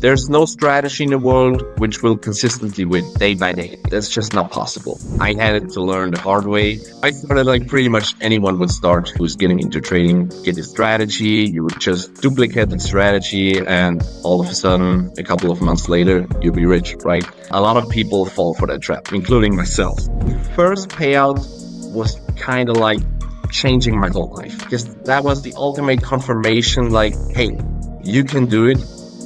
There's no strategy in the world which will consistently win day by day. That's just not possible. I had it to learn the hard way. I started like pretty much anyone would start who's getting into trading. Get a strategy, you would just duplicate the strategy, and all of a sudden, a couple of months later, you'll be rich, right? A lot of people fall for that trap, including myself. First payout was kind of like changing my whole life, because that was the ultimate confirmation, like, hey, you can do it.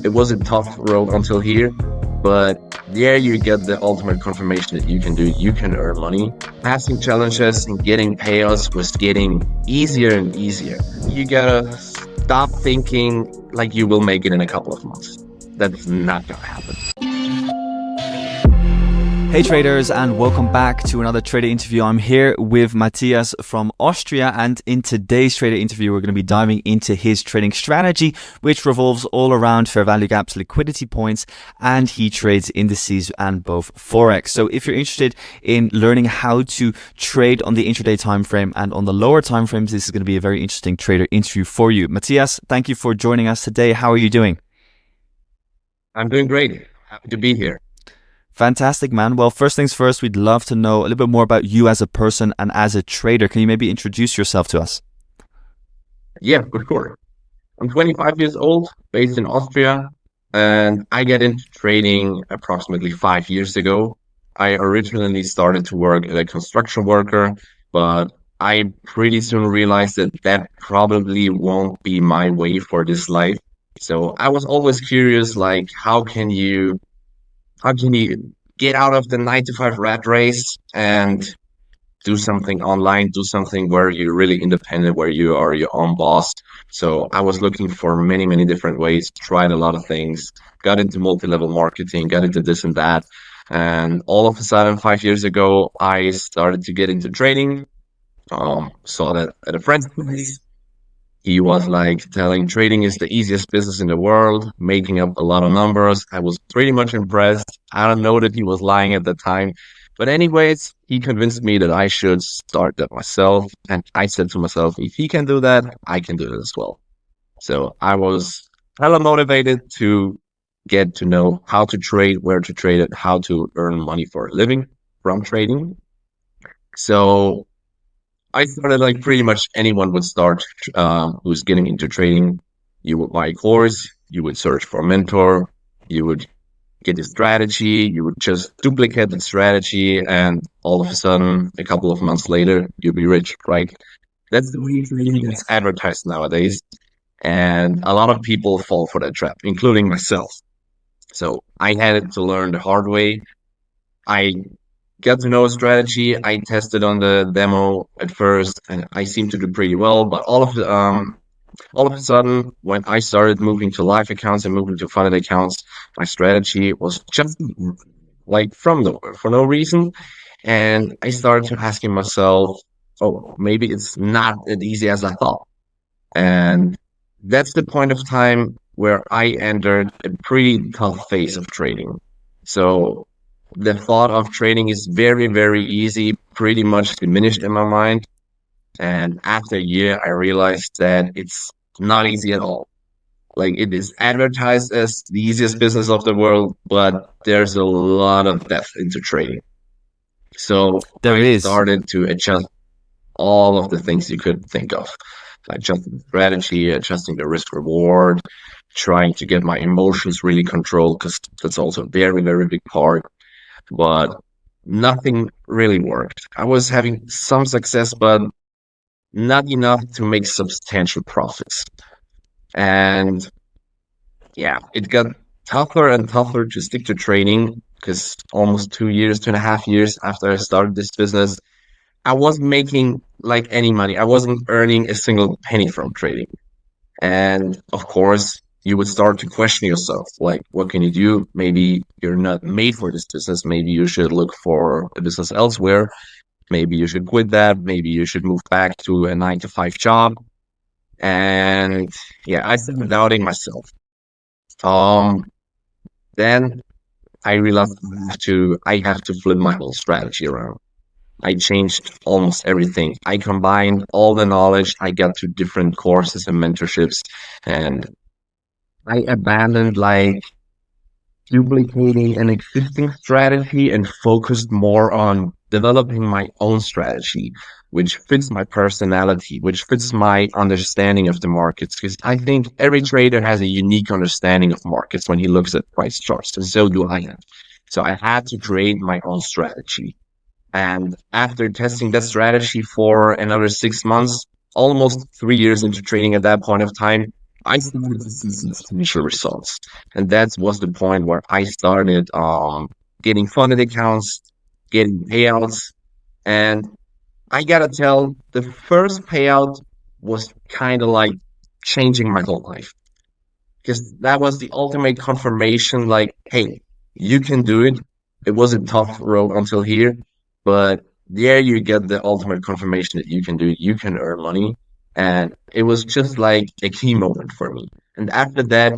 It was a tough road until here, but there you get the ultimate confirmation that you can do it. You can earn money. Passing challenges and getting payouts was getting easier and easier. You gotta stop thinking like you will make it in a couple of months. That's not gonna happen. Hey traders, and welcome back to another trader interview. I'm here with Matthias from Austria, and in today's trader interview we're going to be diving into his trading strategy, which revolves all around fair value gaps, liquidity points, and he trades indices and both forex. So if you're interested in learning how to trade on the intraday time frame and on the lower time frames, this is going to be a very interesting trader interview for you. Matthias, thank you for joining us today. How are you doing? I'm doing great. Happy to be here. Fantastic, man. Well, first things first, we'd love to know a little bit more about you as a person and as a trader. Can you maybe introduce yourself to us? Yeah, for sure. I'm 25 years old, based in Austria, and I got into trading approximately 5 years ago. I originally started to work as a construction worker, but I pretty soon realized that that probably won't be my way for this life. So I was always curious, like, how can you get out of the 9 to 5 rat race and do something online, do something where you're really independent, where you are your own boss? So I was looking for many, many different ways, tried a lot of things, got into multi-level marketing, got into this and that. And all of a sudden, 5 years ago, I started to get into trading. Saw that at a friend's place. He was like telling trading is the easiest business in the world, making up a lot of numbers. I was pretty much impressed. I don't know that he was lying at the time. But anyways, he convinced me that I should start that myself. And I said to myself, if he can do that, I can do it as well. So I was hella motivated to get to know how to trade, where to trade it, how to earn money for a living from trading. So I started like pretty much anyone would start who's getting into trading. You would buy a course, you would search for a mentor, you would get a strategy, you would just duplicate the strategy, and all of a sudden, a couple of months later, you'll be rich, right? That's the way trading is advertised nowadays. And a lot of people fall for that trap, including myself. So I had it to learn the hard way. I got to know a strategy. I tested on the demo at first, and I seemed to do pretty well. But all of a sudden, when I started moving to live accounts and moving to funded accounts, my strategy was just like from nowhere for no reason. And I started to asking myself, oh, maybe it's not as easy as I thought. And that's the point of time where I entered a pretty tough phase of trading. So the thought of trading is very, very easy, pretty much diminished in my mind. And after a year, I realized that it's not easy at all. Like, it is advertised as the easiest business of the world, but there's a lot of depth into trading. So I started to adjust all of the things you could think of, adjusting the strategy, adjusting the risk reward, trying to get my emotions really controlled, because that's also a very, very big part. But nothing really worked. I was having some success, but not enough to make substantial profits. And yeah, it got tougher and tougher to stick to trading, because almost 2 years, 2.5 years after I started this business, I wasn't making like any money. I wasn't earning a single penny from trading. And of course, you would start to question yourself, like, what can you do? Maybe you're not made for this business. Maybe you should look for a business elsewhere. Maybe you should quit that. Maybe you should move back to a 9 to 5 job. And yeah, I started doubting myself. Then I realized I have to flip my whole strategy around. I changed almost everything. I combined all the knowledge I got to different courses and mentorships, and I abandoned like duplicating an existing strategy and focused more on developing my own strategy, which fits my personality, which fits my understanding of the markets. Because I think every trader has a unique understanding of markets when he looks at price charts, and so do I have. So I had to create my own strategy. And after testing that strategy for another 6 months, almost 3 years into trading at that point of time, I started to see some initial results. And that was the point where I started getting funded accounts, getting payouts. And I gotta tell, the first payout was kind of like changing my whole life because that was the ultimate confirmation like, hey, you can do it. It was a tough road until here, but there you get the ultimate confirmation that you can do it. You can earn money. And it was just like a key moment for me. And after that,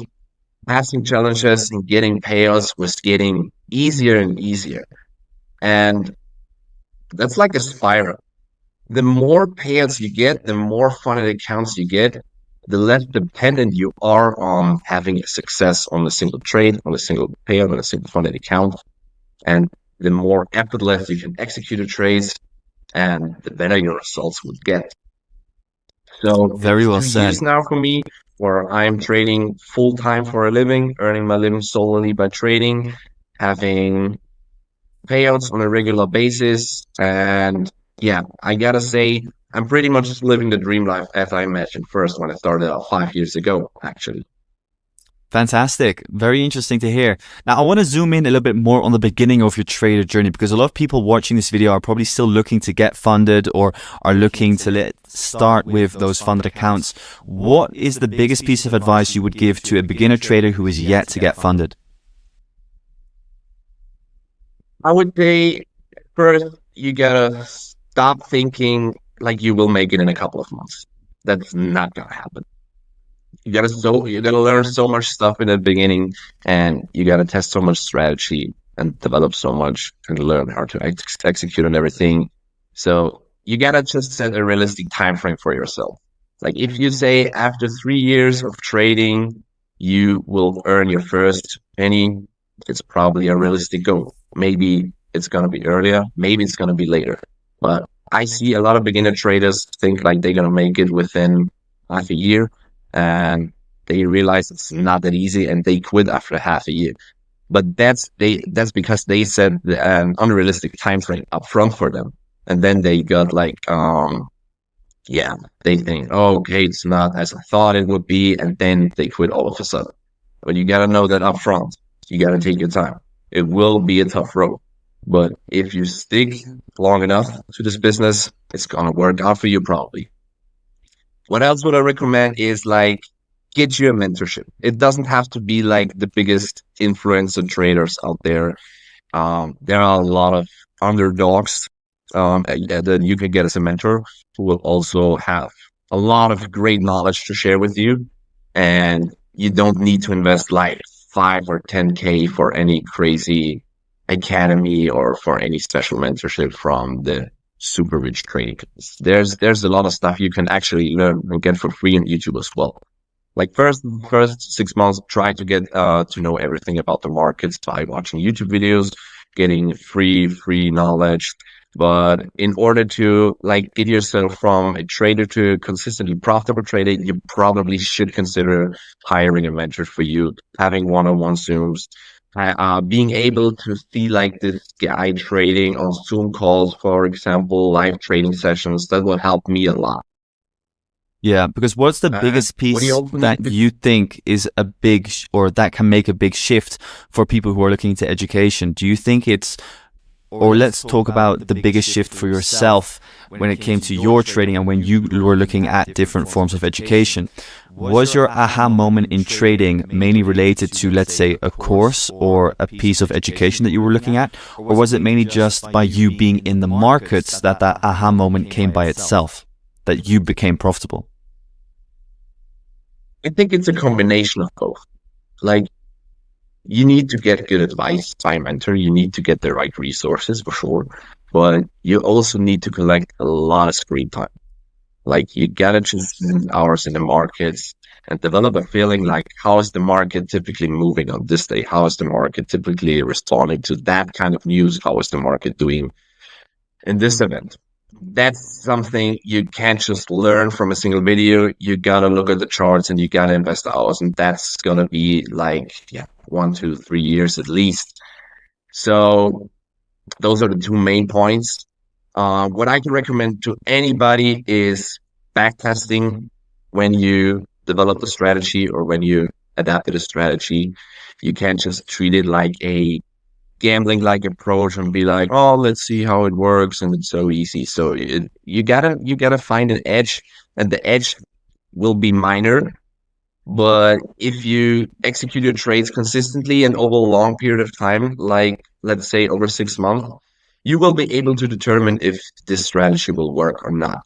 passing challenges and getting payouts was getting easier and easier. And that's like a spiral. The more payouts you get, the more funded accounts you get, the less dependent you are on having a success on a single trade, on a single payout, on a single funded account. And the more effortless you can execute a trade, and the better your results would get. So Very it's well 2 years said. now for me where I'm trading full time for a living, earning my living solely by trading, having payouts on a regular basis. And yeah, I gotta say, I'm pretty much living the dream life as I imagined first when I started out 5 years ago, actually. Fantastic. Very interesting to hear. Now, I want to zoom in a little bit more on the beginning of your trader journey because a lot of people watching this video are probably still looking to get funded or are looking to start with those funded accounts. What is the biggest piece of advice you would give to a beginner trader who is yet to get funded? I would say first, you gotta stop thinking like you will make it in a couple of months. That's not gonna happen. You gotta learn so much stuff in the beginning, and you gotta test so much strategy and develop so much and learn how to execute on everything. So you gotta just set a realistic time frame for yourself. Like if you say after 3 years of trading, you will earn your first penny, it's probably a realistic goal. Maybe it's gonna be earlier, maybe it's gonna be later. But I see a lot of beginner traders think like they're gonna make it within half a year and they realize it's not that easy and they quit after half a year. But that's because they set an unrealistic time frame up front for them. And then they got like yeah, they think, oh, okay, it's not as I thought it would be, and then they quit all of a sudden. But you gotta know that up front. You gotta take your time. It will be a tough road. But if you stick long enough to this business, it's gonna work out for you probably. What else would I recommend is like get you a mentorship. It doesn't have to be like the biggest influencer traders out there. There are a lot of underdogs that you can get as a mentor who will also have a lot of great knowledge to share with you. And you don't need to invest like 5 or 10K for any crazy academy or for any special mentorship from the super rich trading. There's a lot of stuff you can actually learn and get for free on YouTube as well. Like first 6 months, try to get to know everything about the markets by watching YouTube videos, getting free knowledge. But in order to like get yourself from a trader to a consistently profitable trader, you probably should consider hiring a mentor for you, having one-on-one Zooms, being able to see like this guy trading on Zoom calls, for example, live trading sessions. That will help me a lot. Yeah, because what's the biggest What do you piece also need that to you think is a big or that can make a big shift for people who are looking into education? Do you think it's, or let's talk about the biggest shift for yourself when it came to your trading and when you were looking at different forms of education? Was your aha moment in trading mainly related to, let's say, a course or a piece of education that you were looking at? Or was it mainly just by you being in the markets that that aha moment came by itself, that you became profitable? I think it's a combination of both. Like you need to get good advice by a mentor. You need to get the right resources for sure, but you also need to collect a lot of screen time. Like you gotta just spend hours in the markets. and develop a feeling like how is the market typically moving on this day? How is the market typically responding to that kind of news? How is the market doing in this event? That's something you can't just learn from a single video. You gotta look at the charts and you gotta invest hours, and that's gonna be like, yeah, 1 to 3 years at least. So those are the two main points. What I can recommend to anybody is backtesting when you develop the strategy or when you adapted a strategy. You can't just treat it like a gambling like approach and be like, oh, let's see how it works, and it's so easy. So you gotta find an edge, and the edge will be minor. But if you execute your trades consistently and over a long period of time, like let's say over 6 months, you will be able to determine if this strategy will work or not.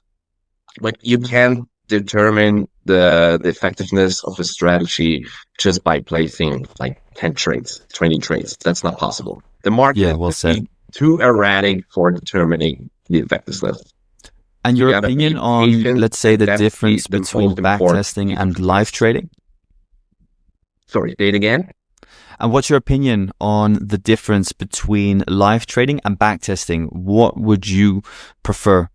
But you can't determine the effectiveness of a strategy just by placing like 10 trades, 20 trades. That's not possible. The market Yeah, is well said. too erratic for determining the effectiveness. And You your gotta be opinion on, patient, let's say, and the that's difference the between most important backtesting piece of and it. live trading? Sorry, say it again. And what's your opinion on the difference between live trading and backtesting? What would you prefer?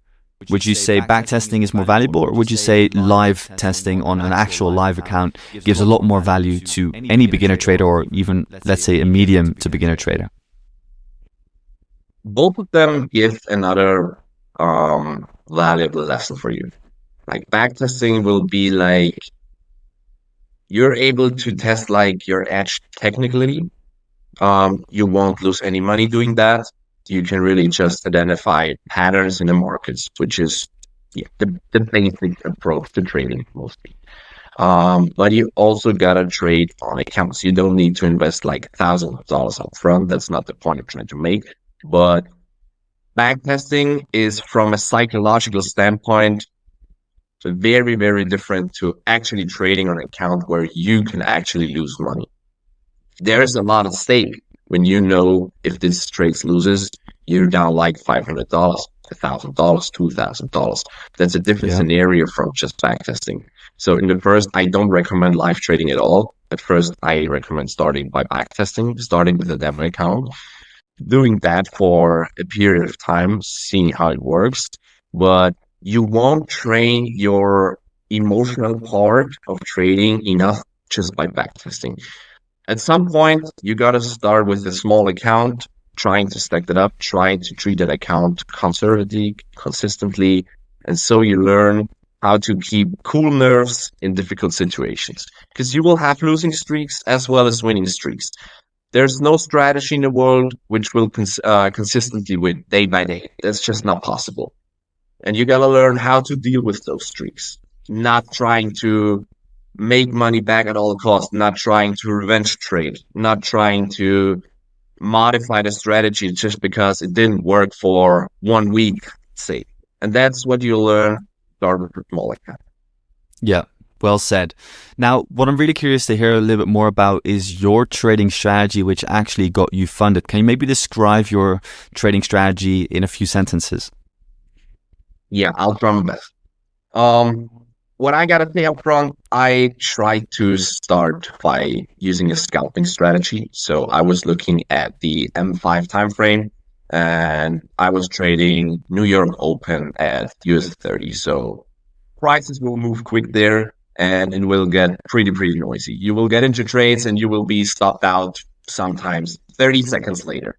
Would you say backtesting is more valuable, or would you say live testing on an actual live account gives a lot more value to any beginner trader, or even, let's say, a medium to beginner trader? Both of them give another valuable lesson for you. Like backtesting will be like you're able to test like your edge technically. You won't lose any money doing that. You can really just identify patterns in the markets, which is yeah, the basic approach to trading mostly. But you also gotta trade on accounts. You don't need to invest like thousands of dollars up front. That's not the point I'm trying to make. But backtesting is from a psychological standpoint very, very different to actually trading on an account where you can actually lose money. There's a lot at stake when you know if this trade loses, you're down like $500, $1,000, $2,000. That's a different Yeah. scenario from just backtesting. So in the first, I don't recommend live trading at all. At first, I recommend starting by backtesting, starting with a demo account, doing that for a period of time, seeing how it works. But you won't train your emotional part of trading enough just by backtesting. At some point, you got to start with a small account, trying to stack that up, trying to treat that account conservatively, consistently. And so you learn how to keep cool nerves in difficult situations. Because you will have losing streaks as well as winning streaks. There's no strategy in the world which will consistently win day by day. That's just not possible. And you gotta learn how to deal with those streaks. Not trying to make money back at all costs, not trying to revenge trade, not trying to modify the strategy just because it didn't work for 1 week, say. And that's what you learn start with small account. Yeah, well said. Now, what I'm really curious to hear a little bit more about is your trading strategy, which actually got you funded. Can you maybe describe your trading strategy in a few sentences? Yeah, I'll try my best. Um, what I gotta say up front, I tried to start by using a scalping strategy. So I was looking at the M5 time frame, and I was trading New York Open at US 30. So prices will move quick there, and it will get pretty noisy. You will get into trades and you will be stopped out sometimes 30 seconds later.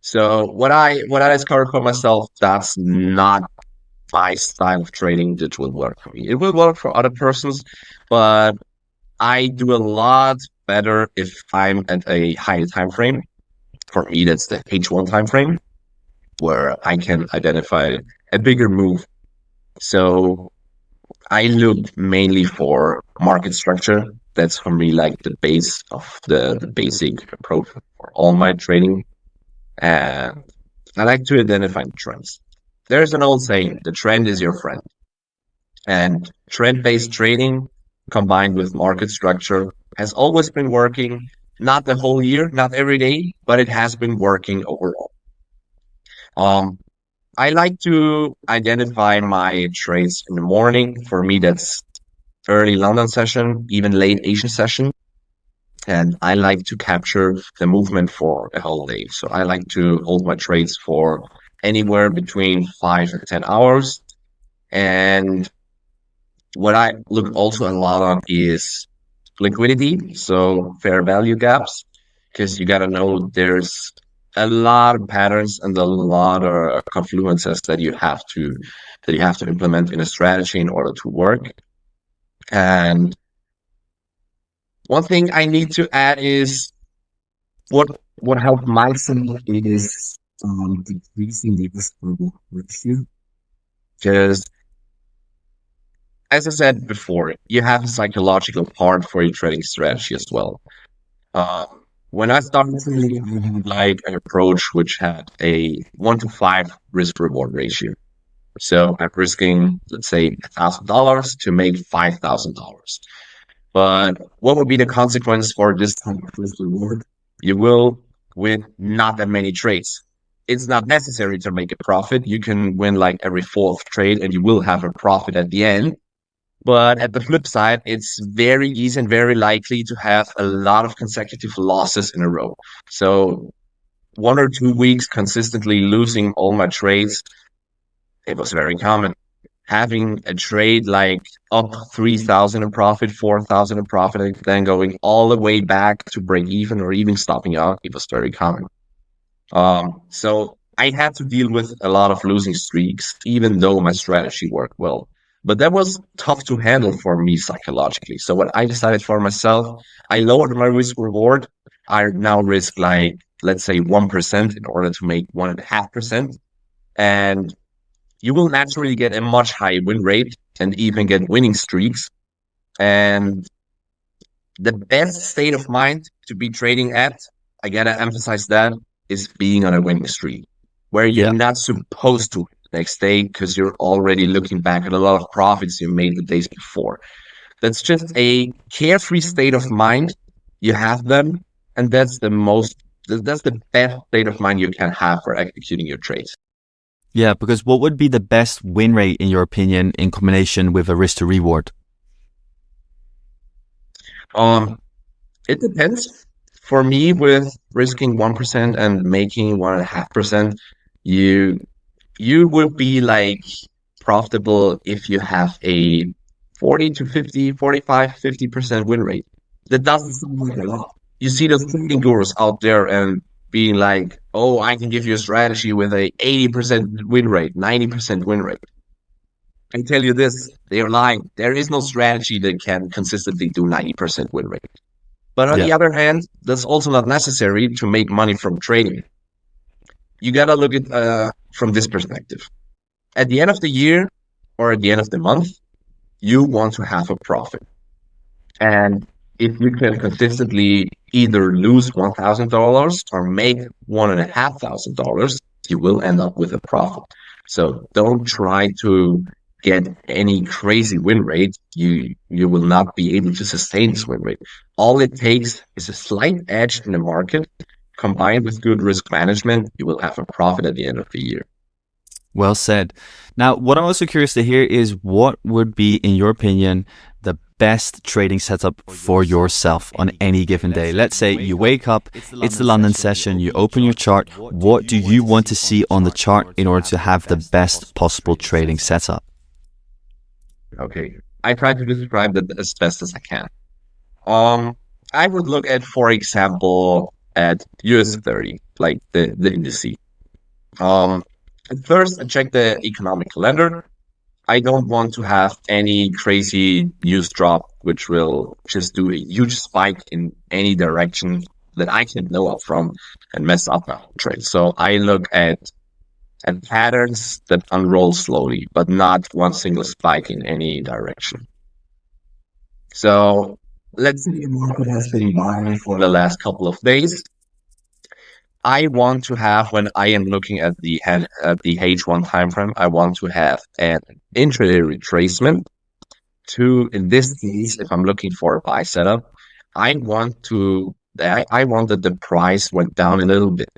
So what I discovered for myself, that's not my style of trading that will work for me. It will work for other persons, but I do a lot better if I'm at a higher time frame. For me, that's the H1 time frame where I can identify a bigger move. So I look mainly for market structure. That's for me like the base of the basic approach for all my trading. And I like to identify trends. There's an old saying, the trend is your friend. And trend-based trading combined with market structure has always been working, not the whole year, not every day, but it has been working overall. Um, I like to identify my trades in the morning. For me, that's early London session, even late Asian session. And I like to capture the movement for a whole day. So I like to hold my trades for anywhere between 5 and 10 hours. And what I look also a lot on is liquidity, so fair value gaps, because you got to know there's a lot of patterns and a lot of confluences that you have to implement in a strategy in order to work. And one thing I need to add is what what helped myself is decreasing the risk reward ratio. Because as I said before, you have a psychological part for your trading strategy as well. Uh, when I started trading, I had like an approach which had a 1 to 5 risk reward ratio. So I'm risking, let's say, $1,000 to make $5,000. But what would be the consequence for this type of risk reward? You will win not that many trades. It's not necessary to make a profit. You can win like every fourth trade and you will have a profit at the end. But at the flip side, it's very easy and very likely to have a lot of consecutive losses in a row. So 1 or 2 weeks consistently losing all my trades, it was very common. Having a trade like up 3,000 in profit, 4,000 in profit, and then going all the way back to break even or even stopping out, it was very common. So I had to deal with a lot of losing streaks, even though my strategy worked well. But that was tough to handle for me psychologically. So what I decided for myself, I lowered my risk reward. I now risk like, let's say 1% in order to make 1.5%. And you will naturally get a much higher win rate and even get winning streaks. And the best state of mind to be trading at, I gotta emphasize that, is being on a winning streak, where you're Yeah. not supposed to next day because you're already looking back at a lot of profits you made the days before. That's just a carefree state of mind. You have them, and that's the best state of mind you can have for executing your trades. Yeah, because what would be the best win rate in your opinion in combination with a risk to reward? Um, it depends. For me, with risking 1% and making 1.5%, you you will be like profitable if you have a 40 to 50, 45, 50% win rate. That doesn't sound like a lot. You see those trading gurus out there and being like, oh, I can give you a strategy with a 80% win rate, 90% win rate. I tell you this, they are lying. There is no strategy that can consistently do 90% win rate. But on Yeah. the other hand, that's also not necessary to make money from trading. You gotta look at from this perspective. At the end of the year or at the end of the month, you want to have a profit. And if you can consistently either lose $1,000 or make $1,500, you will end up with a profit. So don't try to get any crazy win rate. You will not be able to sustain this win rate. All it takes is a slight edge in the market combined with good risk management. You will have a profit at the end of the year. Well said. Now, what I'm also curious to hear is what would be, in your opinion, the best trading setup for yourself on any given day? Let's say you wake up, it's the London session, you open your chart. What do you want to see on the chart in order to have the best possible trading setup? Okay. I try to describe that as best as I can. Um, I would look at, for example, at US 30, like the indice. Um, at first, I check the economic calendar. I don't want to have any crazy news drop, which will just do a huge spike in any direction that I can know of from and mess up my whole trade. So I look at patterns that unroll slowly, but not one single spike in any direction. So let's say the market has been buying for the last couple of days. I want to have, when I am looking at the H1 time frame, I want to have an intraday retracement to, in this case, if I'm looking for a buy setup, I want that the price went down a little bit.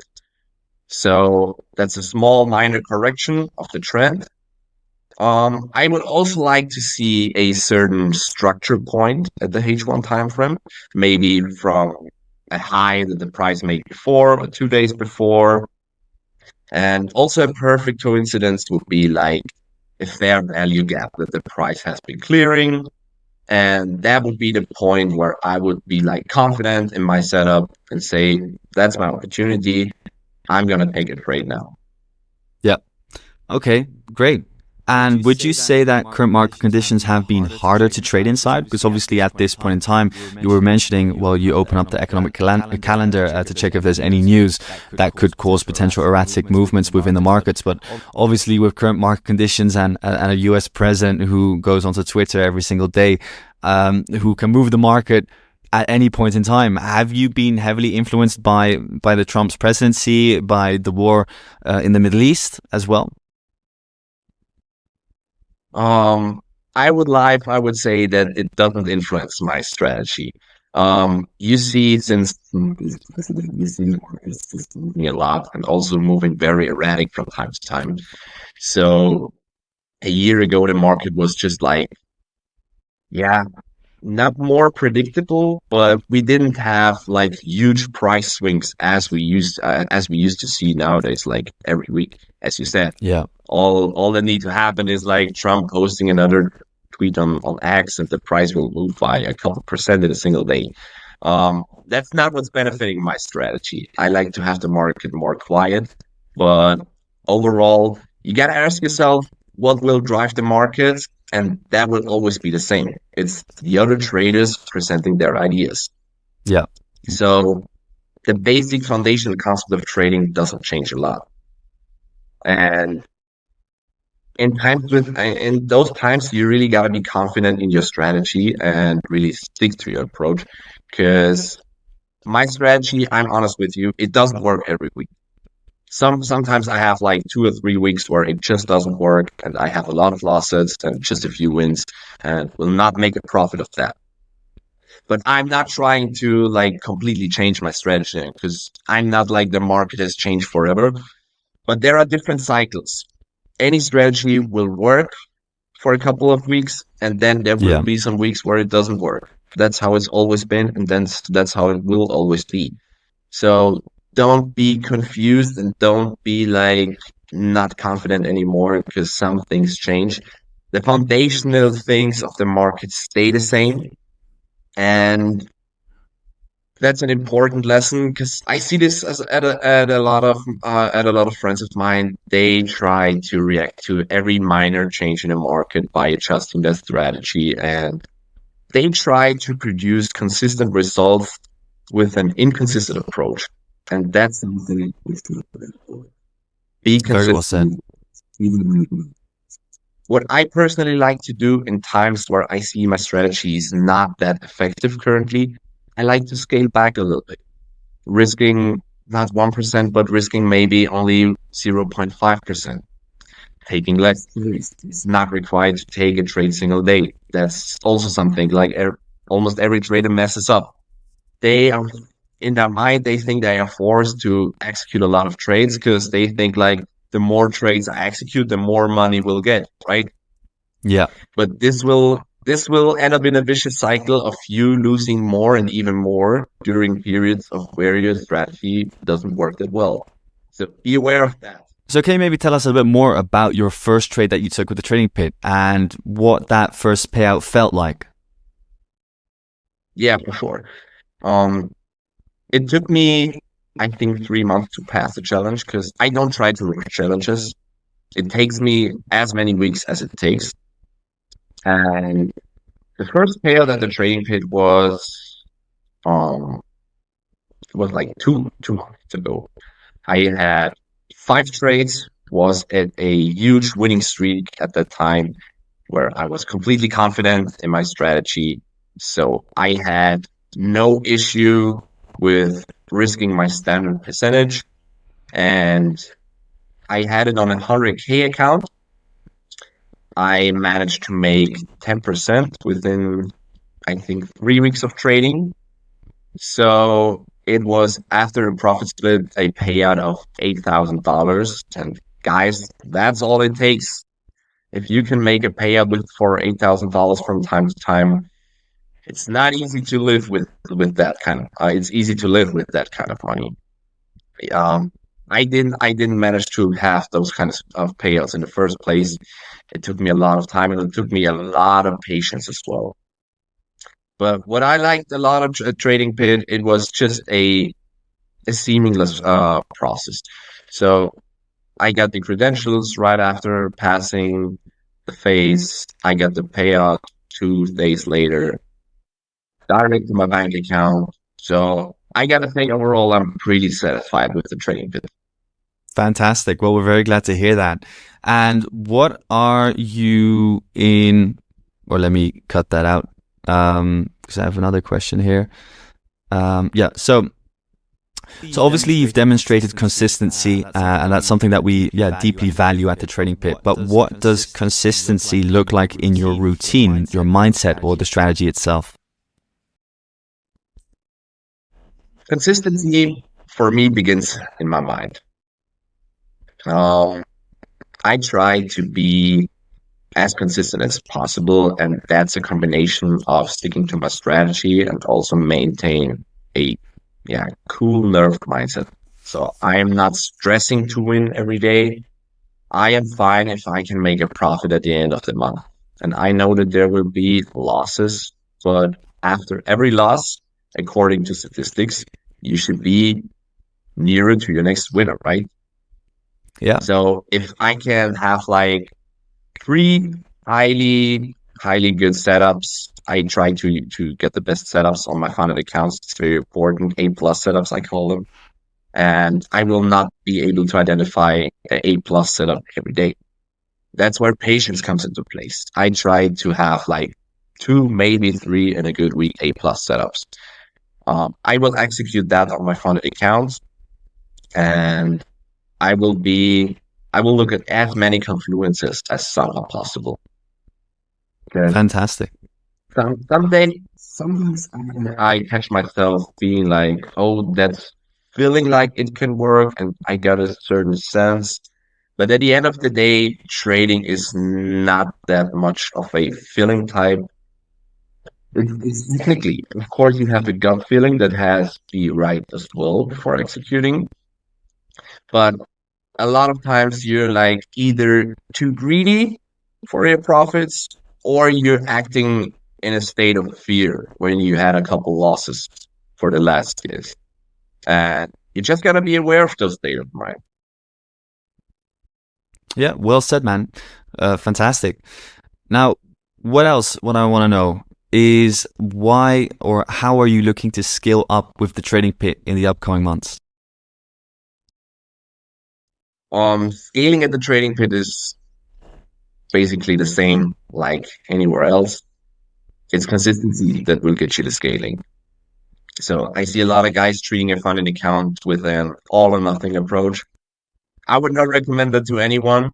So that's a small minor correction of the trend. I would also like to see a certain structure point at the H1 time frame, maybe from a high that the price made before or 2 days before. And also a perfect coincidence would be like a fair value gap that the price has been clearing. And that would be the point where I would be like confident in my setup and say, that's my opportunity. I'm gonna take it right now. Yeah. Okay, great. And would you say that current market conditions have been harder to trade inside? Because obviously at this point in time, you were mentioning, well, you open up the economic calendar to check if there's any news that could cause potential erratic movements within the markets. But obviously with current market conditions and a US president who goes onto Twitter every single day, who can move the market at any point in time, have you been heavily influenced by the Trump's presidency, by the war in the Middle East as well? Um, I would say that it doesn't influence my strategy. You see, since you see the markets just moving a lot and also moving very erratic from time to time. So a year ago, the market was just like, yeah, not more predictable, but we didn't have like huge price swings as we used to see nowadays, like every week, as you said. Yeah. All that need to happen is like Trump posting another tweet on X, and the price will move by a couple percent in a single day. That's not what's benefiting my strategy. I like to have the market more quiet, but overall, you gotta ask yourself what will drive the market, and that will always be the same. It's the other traders presenting their ideas. Yeah. So the basic foundational concept of trading doesn't change a lot. And in those times, you really gotta be confident in your strategy and really stick to your approach. Because my strategy, I'm honest with you, it doesn't work every week. Sometimes I have like 2 or 3 weeks where it just doesn't work, and I have a lot of losses and just a few wins, and will not make a profit of that. But I'm not trying to like completely change my strategy because I'm not like the market has changed forever. But there are different cycles. Any strategy will work for a couple of weeks, and then there will Yeah. be some weeks where it doesn't work. That's how it's always been, and then that's how it will always be. So don't be confused and don't be like not confident anymore because some things change. The foundational things of the market stay the same. And that's an important lesson because I see this as at a lot of friends of mine. They try to react to every minor change in the market by adjusting their strategy, and they try to produce consistent results with an inconsistent approach. And that's something we should be Very well said. consistent. What I personally like to do in times where I see my strategy is not that effective currently, I like to scale back a little bit, risking not 1%, but risking maybe only 0.5%. Taking less risks. It's not required to take a trade single day. That's also something like almost every trader messes up. They are in their mind, they think they are forced to execute a lot of trades because they think like the more trades I execute, the more money we'll get, right? Yeah. But this will end up in a vicious cycle of you losing more and even more during periods of where your strategy doesn't work that well. So be aware of that. So can you maybe tell us a little bit more about your first trade that you took with the trading pit and what that first payout felt like? Yeah, for sure. Um, it took me, I think, 3 months to pass the challenge because I don't try to rush challenges. It takes me as many weeks as it takes. And the first payout at the trading pit um was like two months ago. I had 5 trades, was at a huge winning streak at that time where I was completely confident in my strategy. So I had no issue with risking my standard percentage, and I had it on a 100K account. I managed to make 10% within, I think, 3 weeks of trading. So it was after a profit split, a payout of $8,000. And guys, that's all it takes. If you can make a payout with for $8,000 from time to time, it's not easy to live with that kind of. It's easy to live with that kind of money. Um, I didn't manage to have those kinds of payouts in the first place. It took me a lot of time and it took me a lot of patience as well. But what I liked a lot of trading pit, it was just a seamless process. So I got the credentials right after passing the phase. I got the payout 2 days later, direct to my bank account. So I gotta say, overall, I'm pretty satisfied with the trading bit. Fantastic. Well, we're very glad to hear that. And what are you in, or let me cut that out, because I have another question here. Yeah, so obviously you've demonstrated consistency, and that's something that we deeply value at the Trading Pit. But what does consistency look like in your routine, your mindset, or the strategy itself? Consistency for me begins in my mind. Um, I try to be as consistent as possible, and that's a combination of sticking to my strategy and also maintain a cool nerved mindset. So I am not stressing to win every day. I am fine if I can make a profit at the end of the month. And I know that there will be losses, but after every loss, according to statistics, you should be nearer to your next winner, right? Yeah, So if I can have like three highly good setups, I try to get the best setups on my funded accounts. It's very important. A plus setups, I call them. And I will not be able to identify an A plus setup every day. That's where patience comes into place. I try to have like two, maybe three in a good week A plus setups. I will execute that on my funded accounts, and I will be I will look at as many confluences as somehow possible. Because fantastic. sometimes I catch myself being like, oh, that's feeling like it can work, and I got a certain sense. But at the end of the day, trading is not that much of a feeling type. It's technically, of course, you have a gut feeling that has to be right as well before executing. But a lot of times you're like either too greedy for your profits or you're acting in a state of fear when you had a couple losses for the last years. And you just gotta be aware of those state of mind. Yeah, well said, man. Fantastic. Now, what else? What I want to know is why or how are you looking to scale up with the Trading Pit in the upcoming months? Scaling at the trading pit is basically the same like anywhere else. It's consistency that will get you to scaling. So I see a lot of guys treating a funding account with an all or nothing approach. I would not recommend that to anyone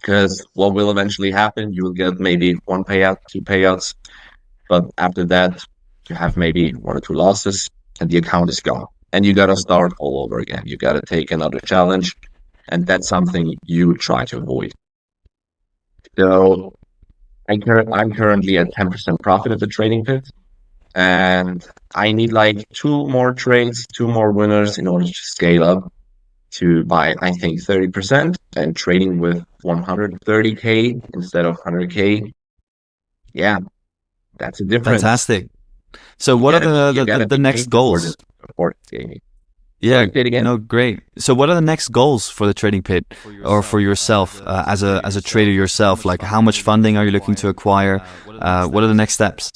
because what will eventually happen, you will get maybe one payout, two payouts, but after that, you have maybe one or two losses and the account is gone. And you gotta start all over again. You gotta take another challenge, and that's something you try to avoid. So I'm currently at 10% profit at the trading pit, and I need like two more trades, two more winners in order to scale up to buy, I think, 30% and trading with 130K instead of 100K. Yeah, that's a difference. Fantastic. So You what are gotta you gotta the be next patient for goals? this for gaming. Yeah, Sorry, say it again. no, great. So what are the next goals for the Trading Pit or for yourself as a trader yourself? Like how much funding are you looking to acquire? What are the next steps?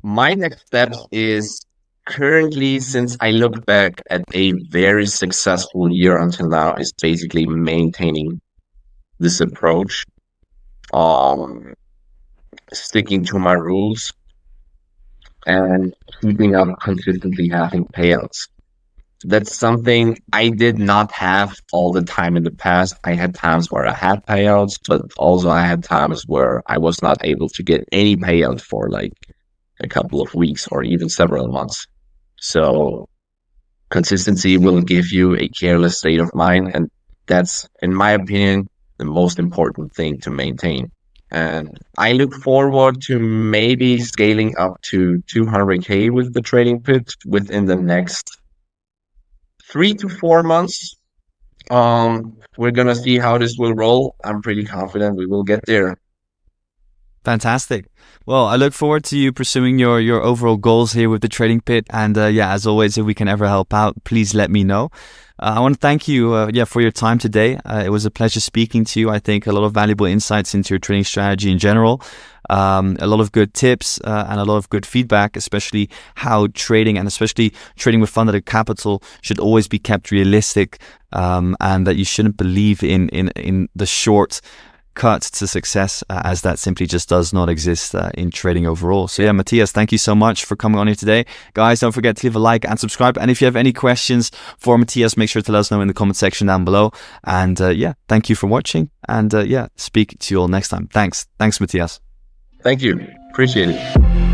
My next step is currently, since I look back at a very successful year until now, is basically maintaining this approach, um, sticking to my rules and keeping up consistently having payouts. That's something I did not have all the time in the past. I had times where I had payouts, but also I had times where I was not able to get any payout for like a couple of weeks or even several months. So consistency will give you a careless state of mind, and That's, in my opinion, the most important thing to maintain. And I look forward to maybe scaling up to 200K with the trading pit within the next 3 to 4 months. We're gonna see how this will roll. I'm pretty confident we will get there. Fantastic. Well, I look forward to you pursuing your overall goals here with the trading pit. And yeah, as always, if we can ever help out, please let me know. I want to thank you, for your time today. It was a pleasure speaking to you. I think a lot of valuable insights into your trading strategy in general. A lot of good tips and a lot of good feedback, especially how trading and especially trading with funded capital should always be kept realistic, and that you shouldn't believe in the short cut to success, as that simply just does not exist in trading overall. So yeah, Matthias, thank you so much for coming on here today. Guys, don't forget to leave a like and subscribe. And if you have any questions for Matthias, make sure to let us know in the comment section down below. And yeah, thank you for watching. And yeah, speak to you all next time. Thanks, Matthias. Thank you. Appreciate it.